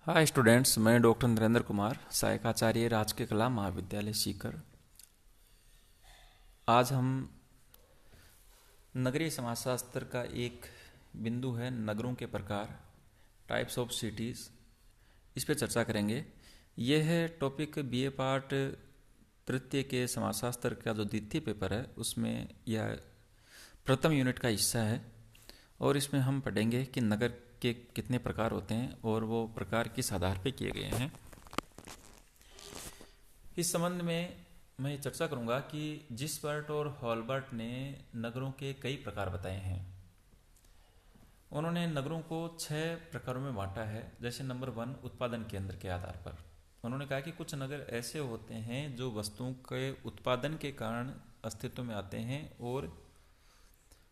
Hi students, मैं doctor Narendra Kumar, सहायकाचार्य राजकीय कला महाविद्यालय सीकर। आज हम नगरीय समाजशास्त्र का एक बिंदु है नगरों के प्रकार, टाइप्स ऑफ सिटीज़, इस पे चर्चा करेंगे। यह है टॉपिक बीए पार्ट तृतीय के समाजशास्त्र का जो द्वितीय पेपर है उसमें यह प्रथम यूनिट का हिस्सा है। और इसमें हम पढ़ेंगे कि नगर के कितने प्रकार होते हैं और वो प्रकार किस आधार पे किए गए हैं। इस संबंध में मैं चर्चा करूंगा कि जिसबर्ट और हॉलबर्ट ने नगरों के कई प्रकार बताए हैं। उन्होंने नगरों को 6 प्रकारों में बांटा है। जैसे नंबर 1, उत्पादन केंद्र के आधार पर उन्होंने कहा कि कुछ नगर ऐसे होते हैं जो वस्तुओं के उत्पादन के कारण अस्तित्व में आते हैं, और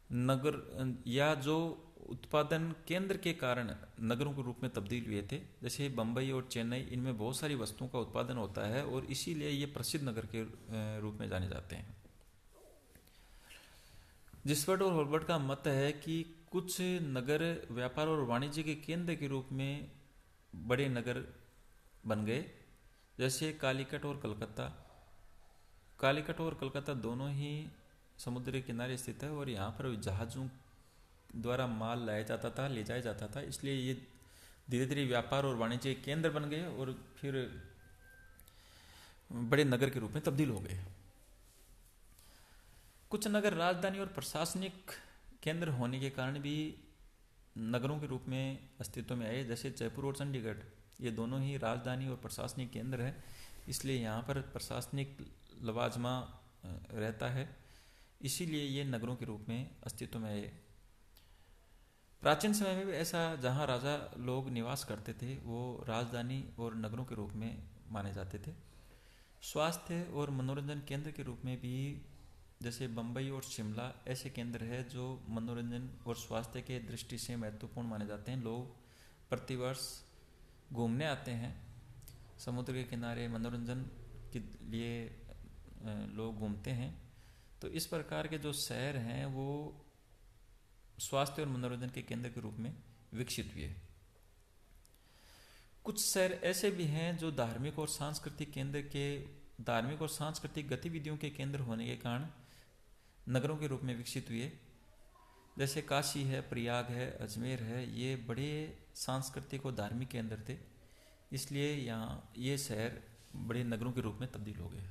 नगर या जो उत्पादन केंद्र के कारण नगरों के रूप में तब्दील हुए थे। जैसे बम्बई और चेन्नई, इनमें बहुत सारी वस्तुओं का उत्पादन होता है और इसीलिए ये प्रसिद्ध नगर के रूप में जाने जाते हैं। जिसबर्ट और हॉलबर्ट का मत है कि कुछ नगर व्यापार और वाणिज्य के केंद्र के रूप में बड़े नगर बन गए। जैसे कालीकट और कलकत्ता। कालीकट और कलकत्ता दोनों ही समुद्र के किनारे स्थित है और यहाँ पर जहाज़ों द्वारा माल लाया जाता था, ले जाया जाता था, इसलिए ये धीरे धीरे व्यापार और वाणिज्य केंद्र बन गए और फिर बड़े नगर के रूप में तब्दील हो गए। कुछ नगर राजधानी और प्रशासनिक केंद्र होने के कारण भी नगरों के रूप में अस्तित्व में आए। जैसे जयपुर और चंडीगढ़, ये दोनों ही राजधानी और प्रशासनिक केंद्र है, इसलिए यहाँ पर प्रशासनिक लवाजमा रहता है, इसीलिए ये नगरों के रूप में अस्तित्व में आए। प्राचीन समय में भी ऐसा जहाँ राजा लोग निवास करते थे वो राजधानी और नगरों के रूप में माने जाते थे। स्वास्थ्य और मनोरंजन केंद्र के रूप में भी जैसे बम्बई और शिमला ऐसे केंद्र है जो मनोरंजन और स्वास्थ्य के दृष्टि से महत्वपूर्ण माने जाते हैं। लोग प्रतिवर्ष घूमने आते हैं समुद्र के किनारे, मनोरंजन के लिए लोग घूमते हैं। तो इस प्रकार के जो शहर हैं वो स्वास्थ्य और मनोरंजन के केंद्र के रूप में विकसित हुए। कुछ शहर ऐसे भी हैं जो धार्मिक और सांस्कृतिक गतिविधियों के केंद्र होने के कारण नगरों के रूप में विकसित हुए। जैसे काशी है, प्रयाग है, अजमेर है, ये बड़े सांस्कृतिक और धार्मिक केंद्र थे, इसलिए यहाँ ये शहर बड़े नगरों के रूप में तब्दील हो गए।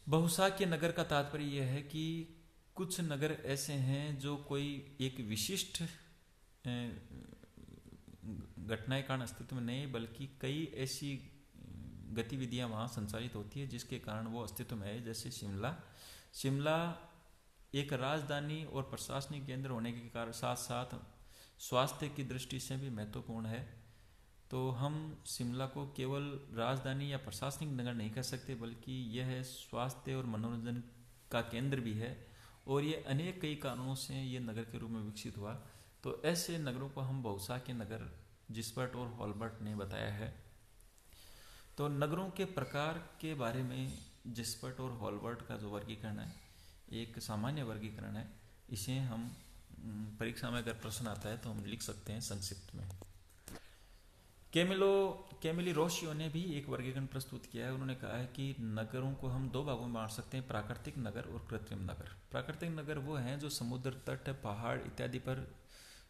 बहुशाखीय नगर का तात्पर्य यह है कि कुछ नगर ऐसे हैं जो कोई एक विशिष्ट घटनाएं कारण अस्तित्व में नहीं, बल्कि कई ऐसी गतिविधियां वहाँ संचालित होती है जिसके कारण वो अस्तित्व में है। जैसे शिमला एक राजधानी और प्रशासनिक केंद्र होने के कारण साथ साथ स्वास्थ्य की दृष्टि से भी महत्वपूर्ण है। तो हम शिमला को केवल राजधानी या प्रशासनिक नगर नहीं कह सकते, बल्कि यह स्वास्थ्य और मनोरंजन का केंद्र भी है, और ये अनेक कई कारणों से ये नगर के रूप में विकसित हुआ। तो ऐसे नगरों को हम बहुशाखीय नगर जिसबर्ट और हॉलबर्ट ने बताया है। तो नगरों के प्रकार के बारे में जिसबर्ट और हॉलबर्ट का जो वर्गीकरण है एक सामान्य वर्गीकरण है। इसे हम परीक्षा में अगर प्रश्न आता है तो हम लिख सकते हैं संक्षिप्त में। कैमिली रोशियो ने भी एक वर्गीकरण प्रस्तुत किया है। उन्होंने कहा है कि नगरों को हम 2 भागों में बांट सकते हैं, प्राकृतिक नगर और कृत्रिम नगर। प्राकृतिक नगर वो हैं जो समुद्र तट, पहाड़ इत्यादि पर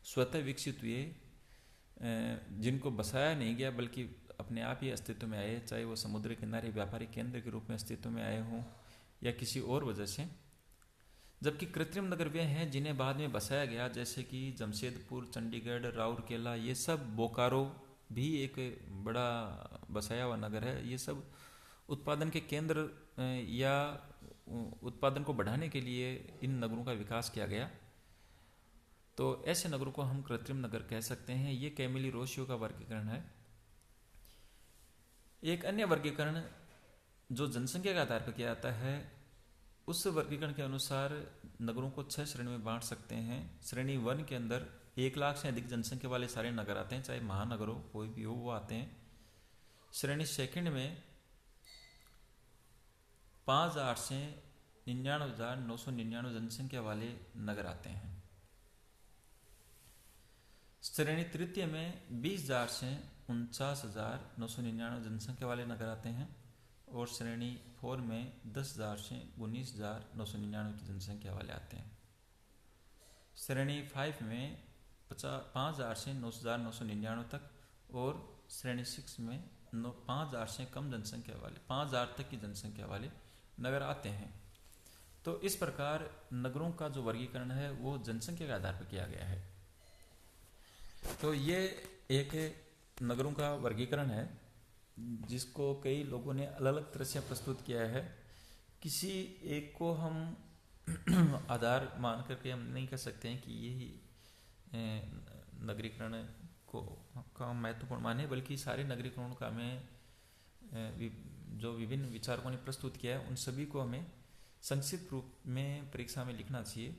स्वतः विकसित हुए, जिनको बसाया नहीं गया बल्कि अपने आप ही अस्तित्व में आए, चाहे वो समुद्र किनारे व्यापारिक केंद्र के रूप में अस्तित्व में आए हों या किसी और वजह से। जबकि कृत्रिम नगर वे हैं जिन्हें बाद में बसाया गया, जैसे कि जमशेदपुर, चंडीगढ़, राउरकेला, ये सब, बोकारो भी एक बड़ा बसाया हुआ नगर है। ये सब उत्पादन के केंद्र या उत्पादन को बढ़ाने के लिए इन नगरों का विकास किया गया। तो ऐसे नगरों को हम कृत्रिम नगर कह सकते हैं। ये कैमिली रोशियो का वर्गीकरण है। एक अन्य वर्गीकरण जो जनसंख्या के आधार पर किया जाता है, उस वर्गीकरण के अनुसार नगरों को 6 श्रेणी में बांट सकते हैं। श्रेणी 1 के अंदर 1 लाख से अधिक जनसंख्या वाले सारे नगर आते हैं, चाहे महानगर हो, कोई भी हो, वो आते हैं। श्रेणी सेकंड में 5,000 से 99,999 जनसंख्या वाले नगर आते हैं। श्रेणी तृतीय में 20,000 से 49,999 जनसंख्या वाले नगर आते हैं और श्रेणी 4 में 10,000 से 19,999 की जनसंख्या वाले आते हैं। श्रेणी 5 में 5,000 से 9,999 तक और श्रेणी 6 में 5,000 से कम जनसंख्या वाले 5,000 तक की जनसंख्या वाले नगर आते हैं। तो इस प्रकार नगरों का जो वर्गीकरण है वो जनसंख्या के आधार पर किया गया है। तो ये एक नगरों का वर्गीकरण है जिसको कई लोगों ने अलग अलग तरह से प्रस्तुत किया है। किसी एक को हम आधार मान करके हम नहीं कह सकते हैं कि यही नगरीकरण को का महत्वपूर्ण माने, बल्कि सारे नगरीकरणों का हमें जो विभिन्न विचारकों ने प्रस्तुत किया है उन सभी को हमें संक्षिप्त रूप में परीक्षा में लिखना चाहिए।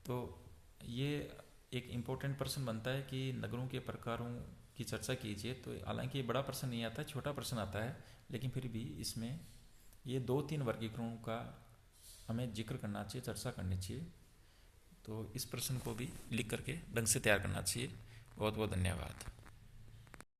तो ये एक इम्पोर्टेंट प्रश्न बनता है कि नगरों के प्रकारों की चर्चा कीजिए। तो हालांकि ये बड़ा प्रश्न नहीं आता, छोटा प्रश्न आता है, लेकिन फिर भी इसमें ये 2-3 वर्गीकरणों का हमें जिक्र करना चाहिए, चर्चा करनी चाहिए। तो इस प्रश्न को भी लिख करके ढंग से तैयार करना चाहिए। बहुत बहुत धन्यवाद।